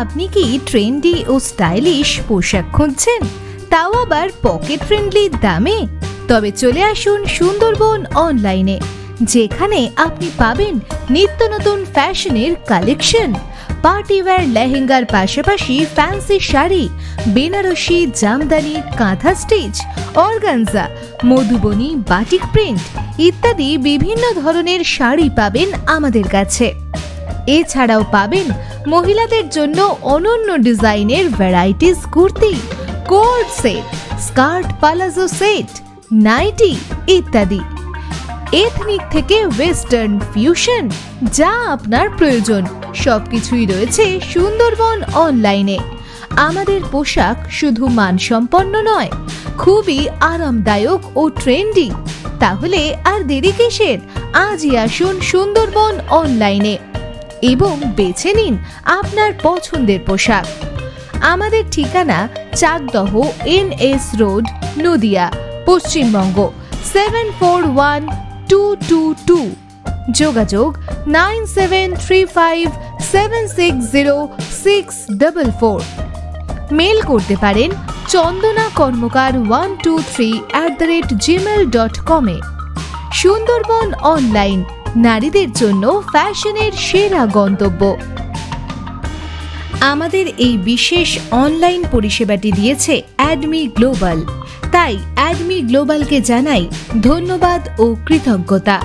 আপনি কি ট্রেন্ডি ও স্টাইলিশ পোশাক খুঁজছেন, তাও আবার পকেট ফ্রেন্ডলি দামে? তবে চলে আসুন সুন্দরবন অনলাইনে, যেখানে আপনি পাবেন নিত্য নতুন ফ্যাশনের কালেকশন। পার্টিওয়্যার লেহেঙ্গার পাশাপাশি ফ্যান্সি শাড়ি, বেনারসি, জামদানি, কাঁথা stitch, organza, Madhubani, batik print ইত্যাদি বিভিন্ন ধরনের শাড়ি পাবেন আমাদের কাছে। এছাড়াও পাবেন মহিলাদের জন্য অনন্য ডিজাইনের varieties kurti, coat set, skirt, palazzo set, nightie ইত্যাদি। এথনিক থেকে ওয়েস্টার্ন ফিউশন, যা আপনার প্রয়োজন সবকিছুই রয়েছে সুন্দরবন অনলাইনে। আমাদের পোশাক শুধু মানসম্পন্ন নয়, খুবই আরামদায়ক ও ট্রেন্ডি। তাহলে আর দেরি কিসের? আজই আসুন সুন্দরবন অনলাইনে এবং বেছে নিন আপনার পছন্দের পোশাক। আমাদের ঠিকানা চাকদহ NS রোড, নদিয়া, পশ্চিমবঙ্গ 741222। যোগাযোগ 9735760644। মেল করতে পারেন chandana.kormokar123@gmail.com এ। সুন্দরবন অনলাইন, নারীদের জন্য ফ্যাশনের সেরা গন্তব্য। আমাদের এই বিশেষ অনলাইন পরিষেবাটি দিয়েছে অ্যাডমি গ্লোবাল, তাই অ্যাডমি গ্লোবালকে জানাই ধন্যবাদ ও কৃতজ্ঞতা।